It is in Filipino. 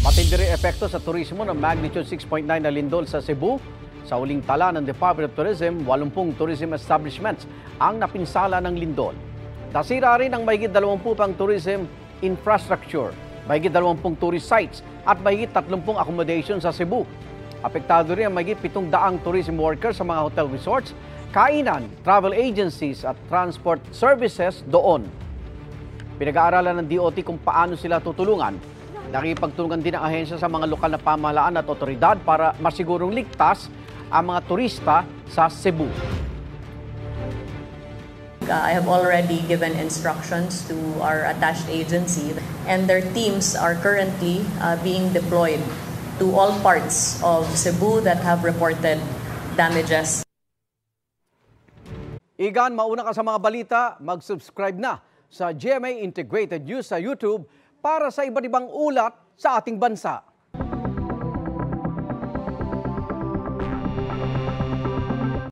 Matindi rin epekto sa turismo ng magnitude 6.9 na lindol sa Cebu. Sa huling tala ng Department of Tourism, 80 tourism establishments ang napinsala ng lindol. Nasira rin ang mahigit 20 pang tourism infrastructure, mahigit 20 tourist sites at mahigit 30 accommodation sa Cebu. Apektado rin ang mahigit 700 tourism workers sa mga hotel resorts, kainan, travel agencies at transport services doon. Pinag-aaralan ng DOT kung paano sila tutulungan. Nakipagtulungan din ang ahensya sa mga lokal na pamahalaan at otoridad para masigurong ligtas ang mga turista sa Cebu. I have already given instructions to our attached agency, and their teams are currently being deployed to all parts of Cebu that have reported damages. Igan, mauna ka sa mga balita, mag-subscribe na sa GMA Integrated News sa YouTube para sa iba't ibang ulat sa ating bansa.